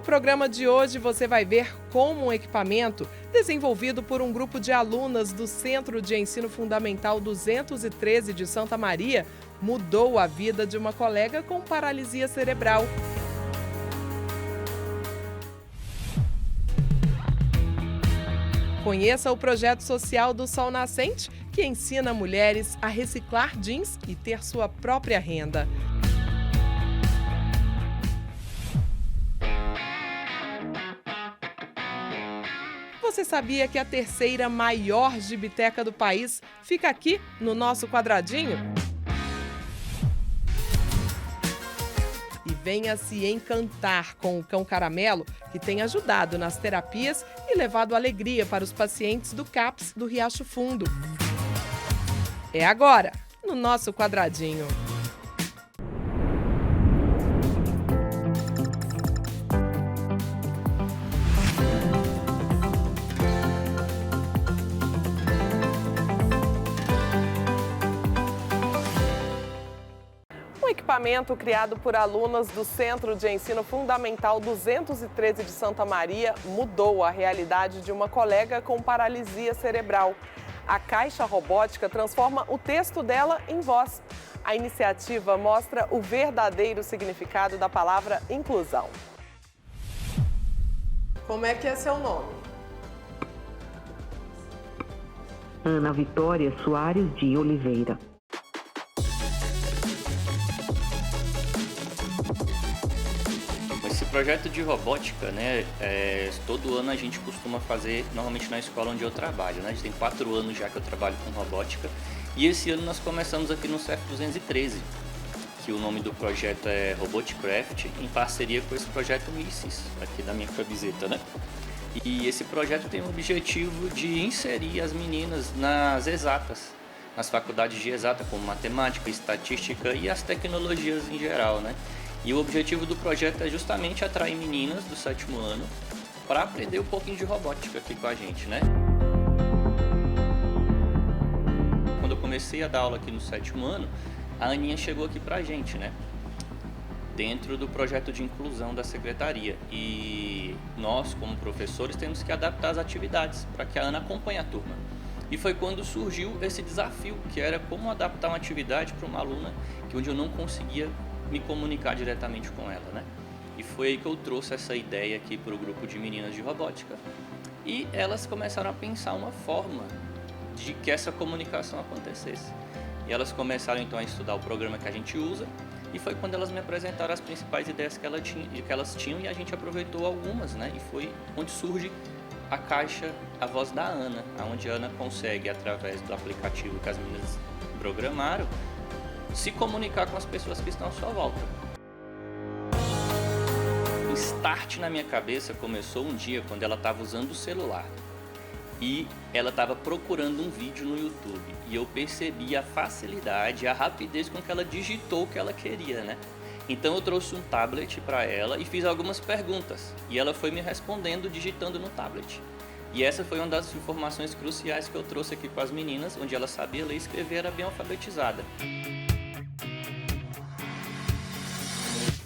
programa de hoje você vai ver como um equipamento desenvolvido por um grupo de alunas do Centro de Ensino Fundamental 213 de Santa Maria mudou a vida de uma colega com paralisia cerebral. Conheça o projeto social do Sol Nascente, que ensina mulheres a reciclar jeans e ter sua própria renda. Você sabia que a terceira maior gibiteca do país fica aqui no nosso quadradinho? E venha se encantar com o cão caramelo, que tem ajudado nas terapias e levado alegria para os pacientes do CAPS do Riacho Fundo. É agora, no nosso quadradinho. Um equipamento criado por alunas do Centro de Ensino Fundamental 213 de Santa Maria mudou a realidade de uma colega com paralisia cerebral. A caixa robótica transforma o texto dela em voz. A iniciativa mostra o verdadeiro significado da palavra inclusão. Como é que é seu nome? Ana Vitória Soares de Oliveira. Esse projeto de robótica, né, todo ano a gente costuma fazer, normalmente na escola onde eu trabalho, né, a gente tem 4 anos já que eu trabalho com robótica, e esse ano nós começamos aqui no CEF 213, que o nome do projeto é Roboticraft, em parceria com esse projeto Missis, aqui da minha camiseta, né. E esse projeto tem o objetivo de inserir as meninas nas exatas, nas faculdades de exata, como matemática, estatística e as tecnologias em geral, né. E o objetivo do projeto é justamente atrair meninas do 7º ano para aprender um pouquinho de robótica aqui com a gente, né? Quando eu comecei a dar aula aqui no 7º ano, a Aninha chegou aqui pra gente, né? Dentro do projeto de inclusão da secretaria. E nós, como professores, temos que adaptar as atividades para que a Ana acompanhe a turma. E foi quando surgiu esse desafio, que era como adaptar uma atividade para uma aluna onde eu não conseguia me comunicar diretamente com ela, né? E foi aí que eu trouxe essa ideia aqui para o grupo de meninas de robótica. E elas começaram a pensar uma forma de que essa comunicação acontecesse. E elas começaram então a estudar o programa que a gente usa, e foi quando elas me apresentaram as principais ideias que elas tinham, e a gente aproveitou algumas, né? E foi onde surge a caixa, a voz da Ana, onde a Ana consegue, através do aplicativo que as meninas programaram, se comunicar com as pessoas que estão à sua volta. O start na minha cabeça começou um dia quando ela estava usando o celular e ela estava procurando um vídeo no YouTube, e eu percebi a facilidade, a rapidez com que ela digitou o que ela queria, né? Então eu trouxe um tablet para ela e fiz algumas perguntas, e ela foi me respondendo digitando no tablet. E essa foi uma das informações cruciais que eu trouxe aqui com as meninas, onde ela sabia ler e escrever, era bem alfabetizada.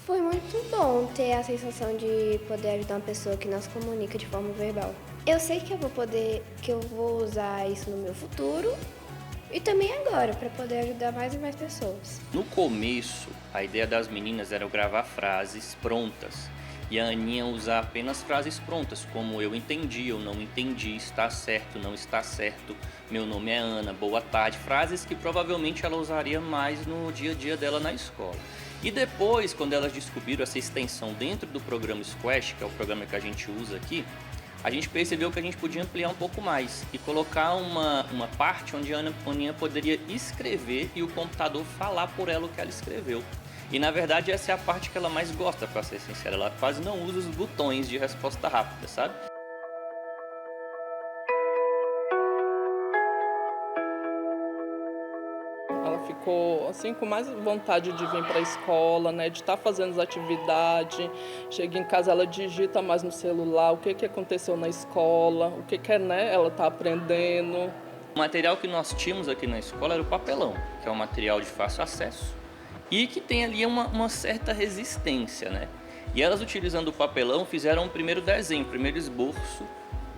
Foi muito bom ter a sensação de poder ajudar uma pessoa que não se comunica de forma verbal. Eu sei que eu vou usar isso no meu futuro e também agora, para poder ajudar mais e mais pessoas. No começo, a ideia das meninas era eu gravar frases prontas e a Aninha usar apenas frases prontas, como eu entendi, eu não entendi, está certo, não está certo, meu nome é Ana, boa tarde, frases que provavelmente ela usaria mais no dia a dia dela na escola. E depois, quando elas descobriram essa extensão dentro do programa Squash, que é o programa que a gente usa aqui, a gente percebeu que a gente podia ampliar um pouco mais e colocar uma parte onde a Aninha poderia escrever e o computador falar por ela o que ela escreveu. E na verdade essa é a parte que ela mais gosta, para ser sincera, ela quase não usa os botões de resposta rápida, sabe? Ela ficou assim com mais vontade de vir para a escola, né, de estar fazendo as atividades. Chega em casa, ela digita mais no celular o que aconteceu na escola, o que né, ela está aprendendo. O material que nós tínhamos aqui na escola era o papelão, que é um material de fácil acesso e que tem ali uma certa resistência, né? E elas, utilizando o papelão, fizeram um primeiro desenho, um primeiro esboço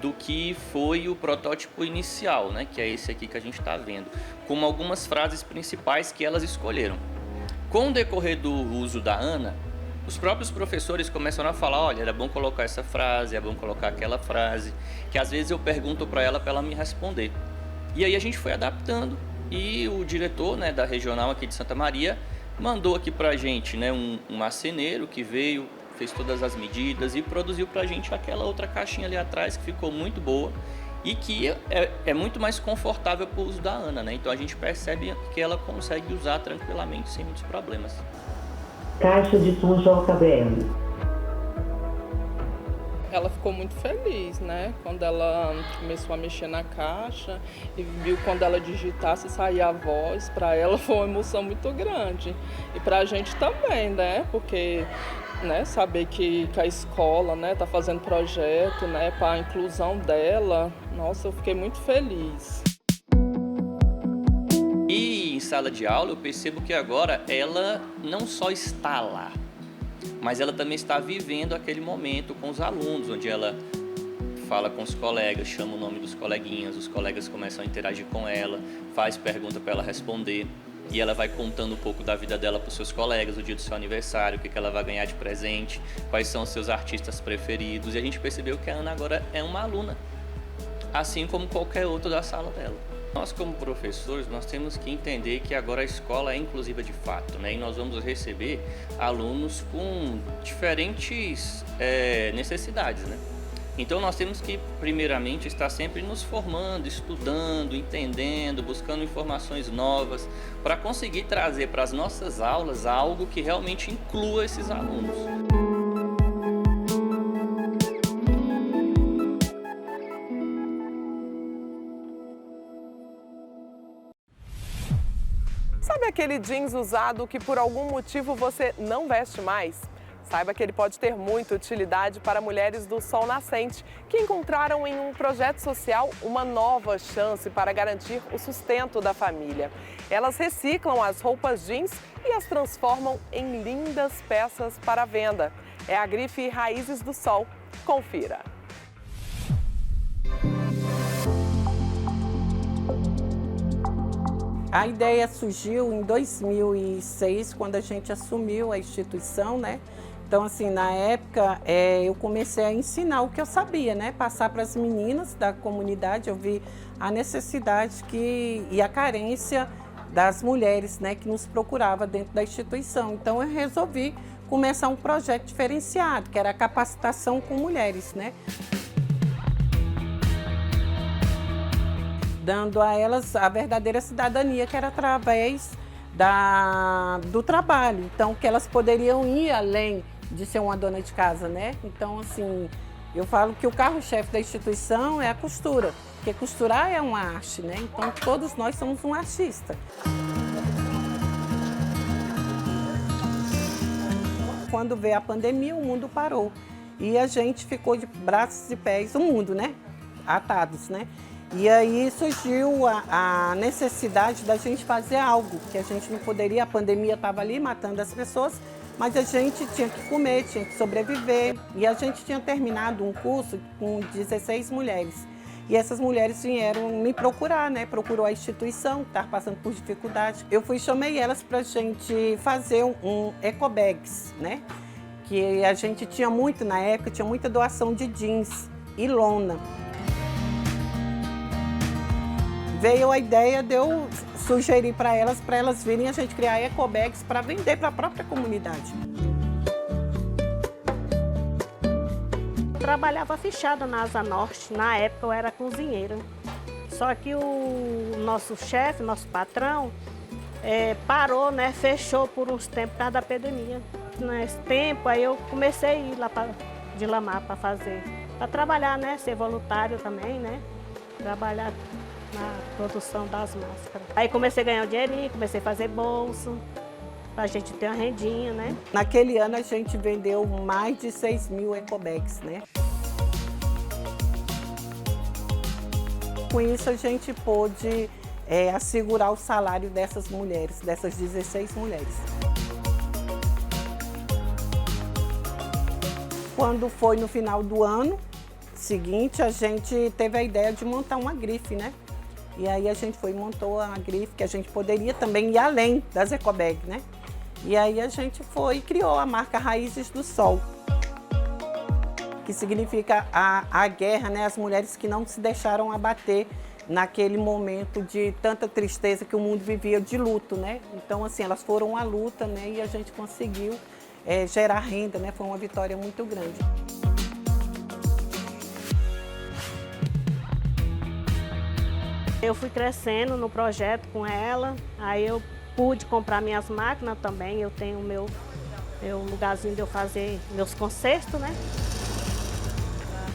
do que foi o protótipo inicial, né? Que é esse aqui que a gente está vendo, com algumas frases principais que elas escolheram. Com o decorrer do uso da Ana, os próprios professores começaram a falar, olha, era bom colocar essa frase, é bom colocar aquela frase, que às vezes eu pergunto para ela me responder. E aí a gente foi adaptando e o diretor, né, da regional aqui de Santa Maria mandou aqui para a gente, né, um marceneiro que veio, fez todas as medidas e produziu para a gente aquela outra caixinha ali atrás que ficou muito boa e que é muito mais confortável para o uso da Ana, né? Então a gente percebe que ela consegue usar tranquilamente, sem muitos problemas. Caixa de som JBL. Ela ficou muito feliz, né? Quando ela começou a mexer na caixa e viu quando ela digitasse sair a voz, para ela foi uma emoção muito grande. E para a gente também, né? Porque saber que a escola, né, tá fazendo projeto, né, para a inclusão dela, nossa, eu fiquei muito feliz. E em sala de aula eu percebo que agora ela não só está lá, mas ela também está vivendo aquele momento com os alunos, onde ela fala com os colegas, chama o nome dos coleguinhas, os colegas começam a interagir com ela, faz pergunta para ela responder. E ela vai contando um pouco da vida dela para os seus colegas, o dia do seu aniversário, o que ela vai ganhar de presente, quais são os seus artistas preferidos. E a gente percebeu que a Ana agora é uma aluna, assim como qualquer outro da sala dela. Nós, como professores, nós temos que entender que agora a escola é inclusiva de fato, né? E nós vamos receber alunos com diferentes necessidades, né? Então nós temos que, primeiramente, estar sempre nos formando, estudando, entendendo, buscando informações novas, para conseguir trazer para as nossas aulas algo que realmente inclua esses alunos. Sabe aquele jeans usado que por algum motivo você não veste mais? Saiba que ele pode ter muita utilidade para mulheres do Sol Nascente, que encontraram em um projeto social uma nova chance para garantir o sustento da família. Elas reciclam as roupas jeans e as transformam em lindas peças para venda. É a grife Raízes do Sol. Confira. A ideia surgiu em 2006, quando a gente assumiu a instituição, né? Então, assim, na época, eu comecei a ensinar o que eu sabia, né? Passar para as meninas da comunidade, eu vi a necessidade e a carência das mulheres, né? Que nos procurava dentro da instituição. Então, eu resolvi começar um projeto diferenciado, que era a capacitação com mulheres, né? Dando a elas a verdadeira cidadania, que era através do trabalho. Então, que elas poderiam ir além de ser uma dona de casa, né? Então, assim, eu falo que o carro-chefe da instituição é a costura, porque costurar é uma arte, né? Então, todos nós somos um artista. Quando veio a pandemia, o mundo parou e a gente ficou de braços e pés, o mundo, né? Atados, né? E aí surgiu a necessidade da gente fazer algo, que a gente não poderia, a pandemia estava ali matando as pessoas, mas a gente tinha que comer, tinha que sobreviver. E a gente tinha terminado um curso com 16 mulheres. E essas mulheres vieram me procurar, né? Procurou a instituição, que estava passando por dificuldade. Eu chamei elas para a gente fazer um ecobags, né? Que a gente tinha muito, na época, tinha muita doação de jeans e lona. Veio a ideia de eu sugerir para elas virem a gente criar ecobags para vender para a própria comunidade. Eu trabalhava fechada na Asa Norte, na época eu era cozinheira. Só que o nosso chefe, nosso patrão, parou, né, fechou por uns tempos por causa da pandemia. Nesse tempo aí eu comecei a ir lá de Lamar para fazer, para trabalhar, né, ser voluntário também, né, trabalhar na produção das máscaras. Aí comecei a ganhar um dinheirinho, comecei a fazer bolso, pra gente ter uma rendinha, né? Naquele ano a gente vendeu mais de 6.000 ecobags, né? Com isso a gente pôde assegurar o salário dessas mulheres, dessas 16 mulheres. quando foi no final do ano seguinte, a gente teve a ideia de montar uma grife, né? E aí a gente foi e montou a grife, que a gente poderia também ir além das ecobags, né? E aí a gente foi e criou a marca Raízes do Sol, que significa a guerra, né? As mulheres que não se deixaram abater naquele momento de tanta tristeza que o mundo vivia de luto, né? Então, assim, elas foram à luta, né? E a gente conseguiu gerar renda, né? Foi uma vitória muito grande. Eu fui crescendo no projeto com ela, aí eu pude comprar minhas máquinas também, eu tenho o meu lugarzinho de eu fazer meus concertos, né?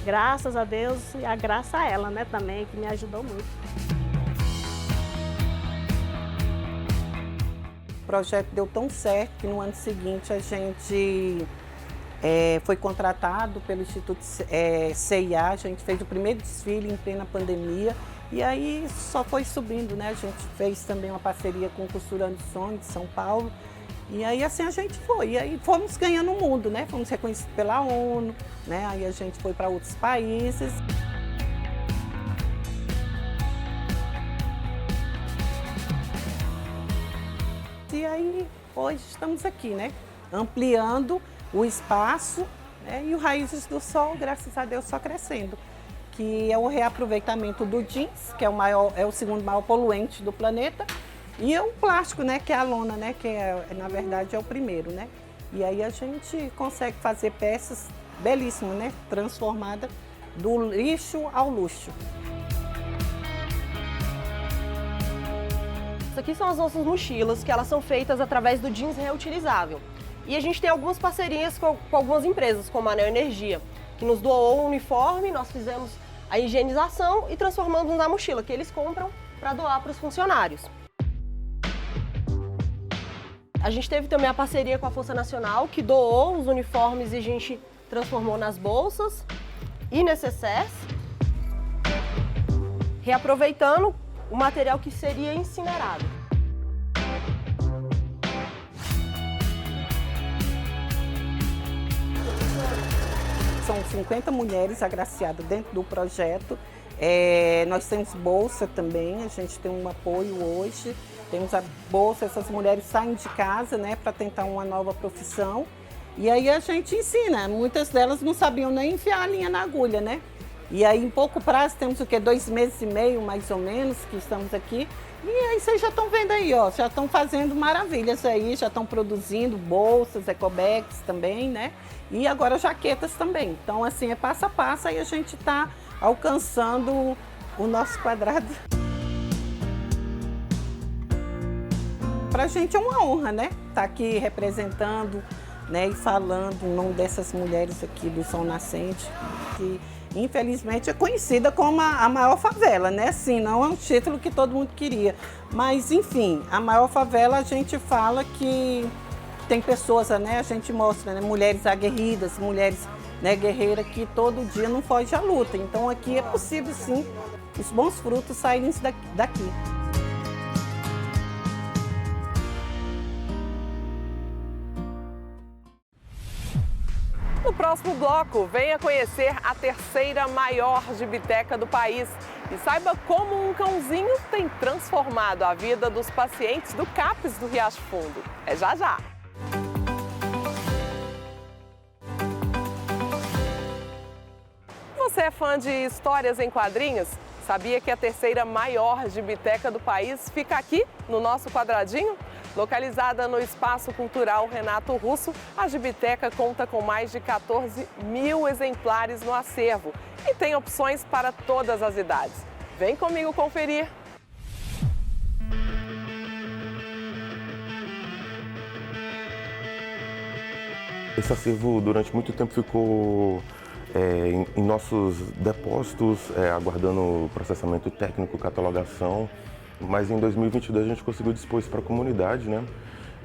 Graças a Deus e a graça a ela, né, também, que me ajudou muito. O projeto deu tão certo que no ano seguinte a gente foi contratado pelo Instituto CIA, a gente fez o primeiro desfile em plena pandemia e aí só foi subindo, né? A gente fez também uma parceria com o Costurando Sonho de São Paulo e aí assim a gente foi, e aí fomos ganhando o mundo, né? Fomos reconhecidos pela ONU, né? Aí a gente foi para outros países. E aí hoje estamos aqui, né? Ampliando o espaço, né? E o Raízes do Sol, graças a Deus, só crescendo. Que é o reaproveitamento do jeans, que é o segundo maior poluente do planeta, e o plástico, né? Que é a lona, né? Que na verdade é o primeiro, né? E aí a gente consegue fazer peças belíssimas, né? Transformadas do lixo ao luxo. Isso aqui são as nossas mochilas, que elas são feitas através do jeans reutilizável. E a gente tem algumas parcerias com algumas empresas, como a Neo Energia, que nos doou um uniforme, nós fizemos a higienização e transformamos na mochila, que eles compram para doar para os funcionários. A gente teve também a parceria com a Força Nacional, que doou os uniformes e a gente transformou nas bolsas e necessaires, reaproveitando o material que seria incinerado. São 50 mulheres agraciadas dentro do projeto. Nós temos bolsa também, a gente tem um apoio hoje. Temos a bolsa, essas mulheres saem de casa, né, para tentar uma nova profissão. E aí a gente ensina, muitas delas não sabiam nem enfiar a linha na agulha, né? E aí em pouco prazo, temos o quê? 2 meses e meio, mais ou menos, que estamos aqui. E aí vocês já estão vendo aí, ó, já estão fazendo maravilhas aí, já estão produzindo bolsas, ecobags também, né? E agora jaquetas também. Então, assim, é passo a passo, aí a gente está alcançando o nosso quadrado. Para a gente é uma honra, né? Estar aqui representando, né, e falando o nome dessas mulheres aqui do Sol Nascente, que infelizmente é conhecida como a maior favela, né? Assim, não é um título que todo mundo queria. Mas, enfim, a maior favela a gente fala que tem pessoas, né? A gente mostra, né? Mulheres aguerridas, mulheres, né, guerreiras que todo dia não fogem à luta. Então aqui é possível, sim, os bons frutos saírem daqui. No próximo bloco, venha conhecer a terceira maior gibiteca do país e saiba como um cãozinho tem transformado a vida dos pacientes do CAPS do Riacho Fundo. É já já! Você é fã de histórias em quadrinhos? Sabia que a terceira maior gibiteca do país fica aqui, no nosso quadradinho? Localizada no Espaço Cultural Renato Russo, a gibiteca conta com mais de 14 mil exemplares no acervo e tem opções para todas as idades. Vem comigo conferir! Esse acervo durante muito tempo ficou em nossos depósitos, aguardando o processamento técnico, catalogação, mas em 2022 a gente conseguiu dispor isso para a comunidade, né?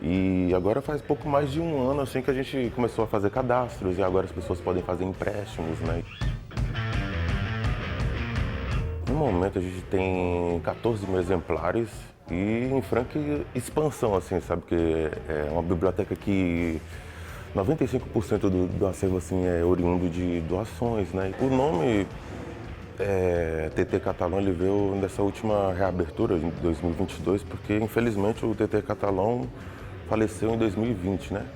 E agora faz pouco mais de um ano assim que a gente começou a fazer cadastros e agora as pessoas podem fazer empréstimos, né? No momento a gente tem 14 mil exemplares e em franca expansão, assim, sabe? Que é uma biblioteca que 95% do acervo assim, é oriundo de doações, né? O nome TT Catalão ele veio nessa última reabertura em 2022, porque infelizmente o TT Catalão faleceu em 2020, né?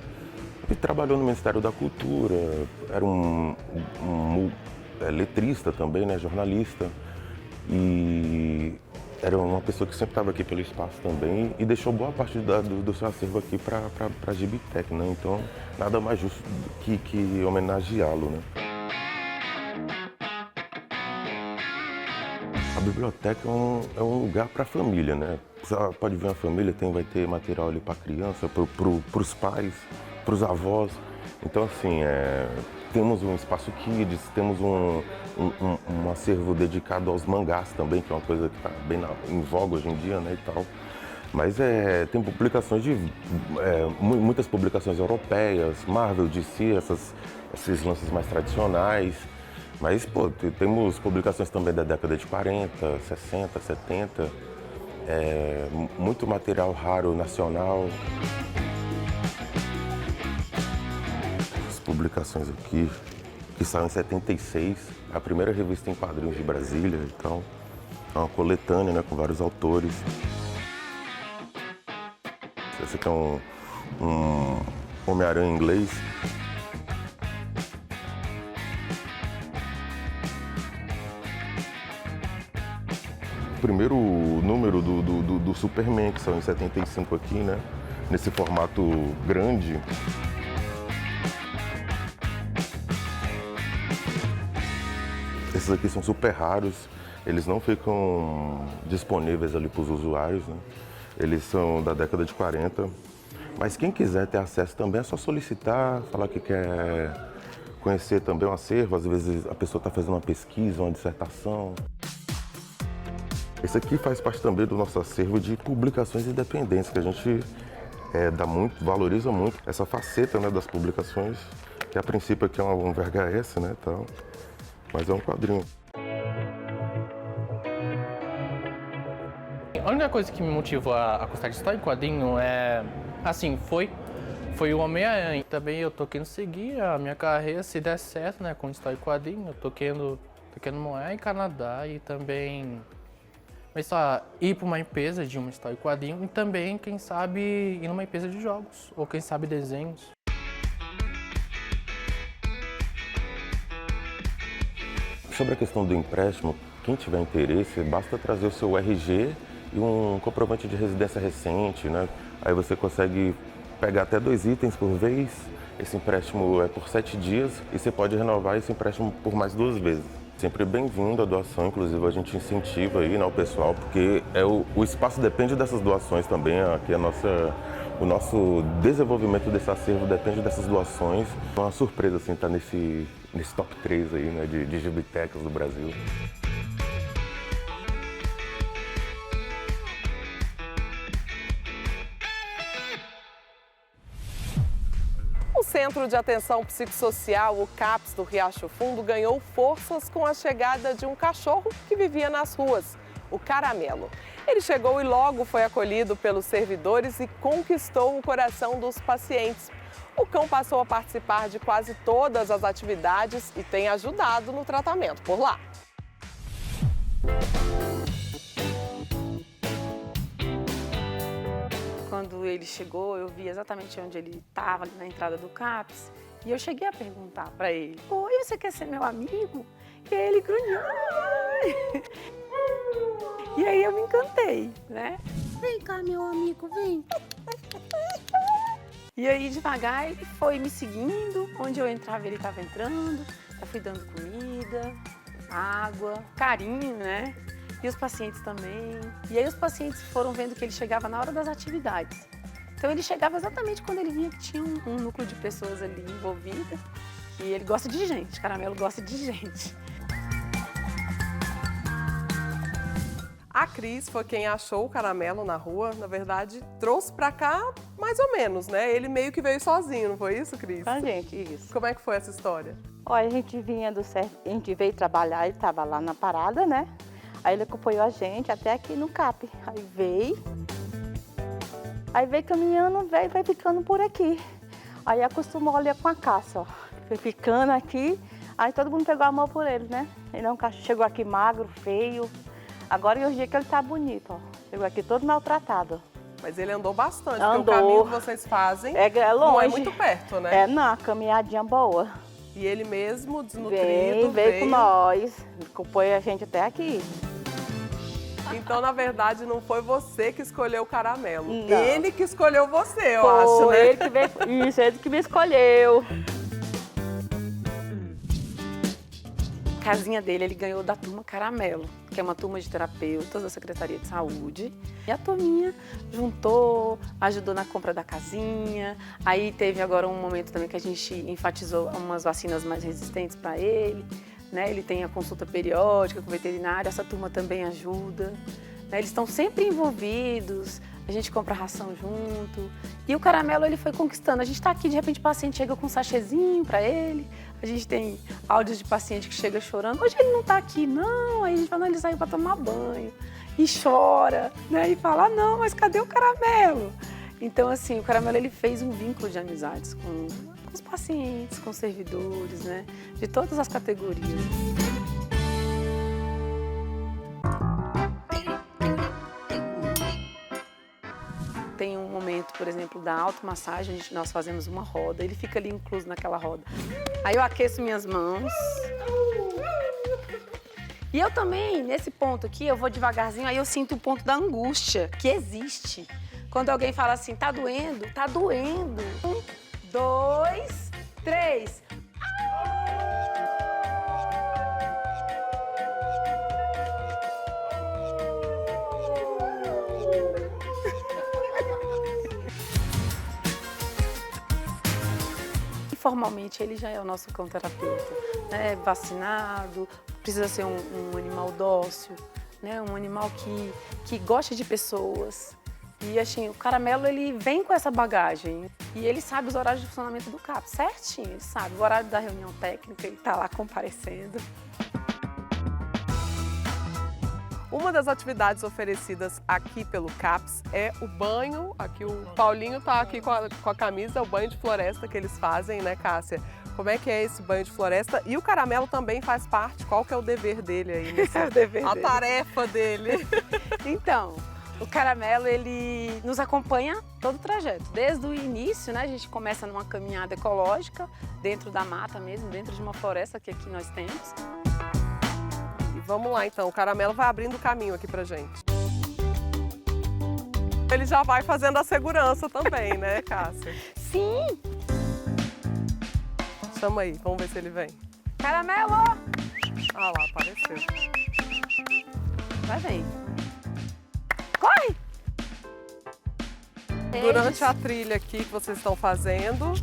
Ele trabalhou no Ministério da Cultura, era um letrista também, né? Jornalista, e era uma pessoa que sempre estava aqui pelo espaço também e deixou boa parte do seu acervo aqui para a Gibitec, né? Então, nada mais justo que homenageá-lo, né? A biblioteca é um lugar para a família, né? Você pode ver uma família, vai ter material ali para a criança, para os pais, para os avós. Então, assim, temos um espaço kids, temos um acervo dedicado aos mangás também, que é uma coisa que está bem em voga hoje em dia, né, e tal. Mas tem publicações muitas publicações europeias, Marvel, DC, esses lances mais tradicionais. Mas, pô, temos publicações também da década de 40, 60, 70, muito material raro nacional. As publicações aqui, que saiu em 76, a primeira revista em quadrinhos de Brasília, então é uma coletânea, né, com vários autores. Esse aqui é um Homem-Aranha inglês. O primeiro número do Superman, que saiu em 75 aqui, né, nesse formato grande. Esses aqui são super raros, eles não ficam disponíveis ali para os usuários, né? Eles são da década de 40, mas quem quiser ter acesso também é só solicitar, falar que quer conhecer também o acervo, às vezes a pessoa está fazendo uma pesquisa, uma dissertação. Esse aqui faz parte também do nosso acervo de publicações independentes, que a gente valoriza muito essa faceta, né, das publicações, que a princípio aqui é um VHS, né, tal. Mas é um quadrinho. A única coisa que me motivou a gostar de história em quadrinho foi o Homem-Aranha. Também eu tô querendo seguir a minha carreira, se der certo, né, com história em quadrinho. Eu tô querendo morar em Canadá e também ir para uma empresa de uma história em quadrinho e também, quem sabe, ir numa empresa de jogos ou quem sabe desenhos. Sobre a questão do empréstimo, quem tiver interesse, basta trazer o seu RG e um comprovante de residência recente, né? Aí você consegue pegar até 2 itens por vez. Esse empréstimo é por 7 dias e você pode renovar esse empréstimo por mais 2 vezes. Sempre bem-vindo a doação, inclusive a gente incentiva aí, né, o pessoal, porque o espaço depende dessas doações também, aqui o nosso desenvolvimento desse acervo depende dessas doações. É uma surpresa assim, estar nesse top 3 aí, né, de gibitecas do Brasil. O Centro de Atenção Psicossocial, o CAPS do Riacho Fundo, ganhou forças com a chegada de um cachorro que vivia nas ruas, o Caramelo. Ele chegou e logo foi acolhido pelos servidores e conquistou o coração dos pacientes. O cão passou a participar de quase todas as atividades e tem ajudado no tratamento por lá. Quando ele chegou, eu vi exatamente onde ele estava, ali na entrada do CAPS, e eu cheguei a perguntar para ele: oi, você quer ser meu amigo? E aí ele grunhou. E aí eu me encantei, né? Vem cá, meu amigo, vem. E aí, devagar, ele foi me seguindo. Onde eu entrava, ele estava entrando. Eu fui dando comida, água, carinho, né? E os pacientes também. E aí os pacientes foram vendo que ele chegava na hora das atividades. Então ele chegava exatamente quando ele via que tinha um núcleo de pessoas ali envolvidas. E ele gosta de gente, Caramelo gosta de gente. A Cris foi quem achou o Caramelo na rua, na verdade, trouxe pra cá mais ou menos, né? Ele meio que veio sozinho, não foi isso, Cris? A gente, isso. Como é que foi essa história? Olha, a gente veio trabalhar, ele estava lá na parada, né? Aí ele acompanhou a gente até aqui no CAP. Aí veio caminhando, vai ficando por aqui. Aí acostumou ali com a caça, ó. Foi ficando aqui, aí todo mundo pegou a mão por ele, né? Ele é um cachorro, chegou aqui magro, feio. Agora hoje em dia que ele tá bonito, ó. Chegou aqui todo maltratado. Mas ele andou bastante, Andou. porque o caminho que vocês fazem É longe. não é muito perto, né? É, não, a caminhadinha boa. E ele mesmo, desnutrido, veio com nós, acompanha a gente até aqui. Então, na verdade, não foi você que escolheu o Caramelo. Não. Ele que escolheu você, eu acho, né? Ele que veio, isso, ele que me escolheu. A casinha dele, ele ganhou da turma Caramelo, que é uma turma de terapeutas da Secretaria de Saúde. E a turminha juntou, ajudou na compra da casinha. Aí teve agora um momento também que a gente enfatizou umas vacinas mais resistentes para ele. Né? Ele tem a consulta periódica com o veterinário, essa turma também ajuda. Né? Eles estão sempre envolvidos, a gente compra ração junto. E o Caramelo ele foi conquistando. A gente está aqui, de repente o paciente chega com um sachêzinho para ele. A gente tem áudios de paciente que chega chorando. Hoje ele não está aqui, não. Aí a gente fala, não, ele saiu para tomar banho. E chora, né? E fala, não, mas cadê o Caramelo? Então, assim, o Caramelo ele fez um vínculo de amizades com os pacientes, com os servidores, né? De todas as categorias. Tem um momento, por exemplo, da automassagem, nós fazemos uma roda, ele fica ali incluso naquela roda. Aí eu aqueço minhas mãos. E eu também, nesse ponto aqui, eu vou devagarzinho, aí eu sinto o ponto da angústia, que existe. Quando alguém fala assim, tá doendo? Tá doendo. 1, 2, 3. Formalmente ele já é o nosso cão terapeuta, né? Vacinado, precisa ser um animal dócil, né? Um animal que gosta de pessoas. E assim, o Caramelo ele vem com essa bagagem e ele sabe os horários de funcionamento do CAPS, certinho, ele sabe o horário da reunião técnica, ele está lá comparecendo. Uma das atividades oferecidas aqui pelo CAPS é o banho. Aqui o Paulinho está aqui com a camisa, o banho de floresta que eles fazem, né, Cássia? Como é que é esse banho de floresta? E o Caramelo também faz parte. Qual que é o dever dele aí? É o dever dele. A tarefa dele. Então, o Caramelo, ele nos acompanha todo o trajeto. Desde o início, né, a gente começa numa caminhada ecológica, dentro da mata mesmo, dentro de uma floresta que aqui nós temos. Vamos lá, então. O Caramelo vai abrindo o caminho aqui pra gente. Ele já vai fazendo a segurança também, né, Cássia? Sim! Chama aí, vamos ver se ele vem. Caramelo! Ah lá, apareceu. Vai, vem. Corre! Durante a trilha aqui que vocês estão fazendo,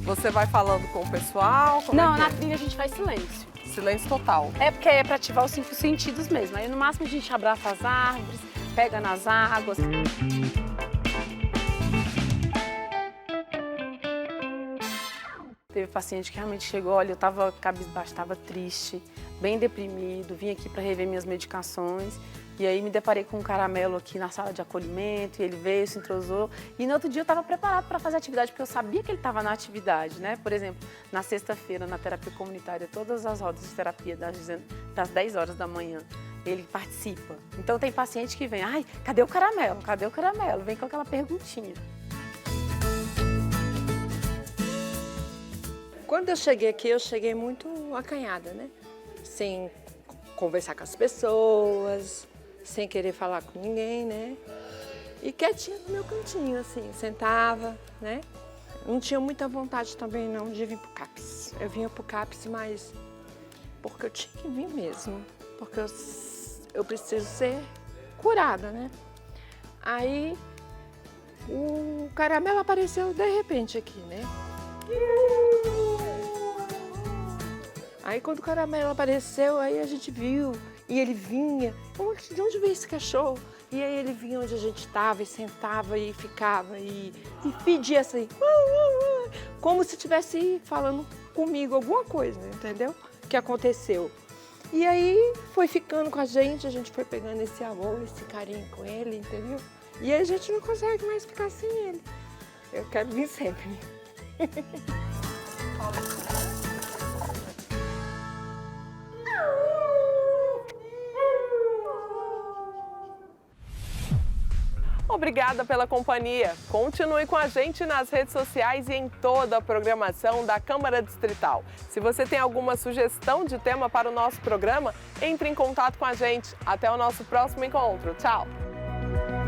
você vai falando com o pessoal? Não, na trilha a gente faz silêncio. Silêncio total. É porque é para ativar os 5 sentidos mesmo. Aí no máximo a gente abraça as árvores, pega nas águas. Teve paciente que realmente chegou, olha, eu estava cabisbaixo, estava triste, bem deprimido, vim aqui para rever minhas medicações. E aí me deparei com um Caramelo aqui na sala de acolhimento, e ele veio, se entrosou. E no outro dia eu estava preparado para fazer atividade, porque eu sabia que ele estava na atividade, né? Por exemplo, na sexta-feira, na terapia comunitária, todas as rodas de terapia das 10 horas da manhã, ele participa. Então tem paciente que vem, ai, cadê o Caramelo? Cadê o Caramelo? Vem com aquela perguntinha. Quando eu cheguei aqui, eu cheguei muito acanhada, né? Sem conversar com as pessoas, sem querer falar com ninguém, né? E quietinha no meu cantinho, assim, sentava, né? Não tinha muita vontade também, não, de vir pro CAPS. Eu vinha pro CAPS, mas porque eu tinha que vir mesmo, porque eu preciso ser curada, né? Aí o Caramelo apareceu de repente aqui, né? Aí quando o Caramelo apareceu, aí a gente viu, e ele vinha, de onde veio esse cachorro? E aí ele vinha onde a gente estava, e sentava, e ficava, e pedia assim, como se estivesse falando comigo alguma coisa, entendeu? Que aconteceu. E aí foi ficando com a gente foi pegando esse amor, esse carinho com ele, entendeu? E aí a gente não consegue mais ficar sem ele. Eu quero vir sempre. Obrigada pela companhia. Continue com a gente nas redes sociais e em toda a programação da Câmara Distrital. Se você tem alguma sugestão de tema para o nosso programa, entre em contato com a gente. Até o nosso próximo encontro. Tchau!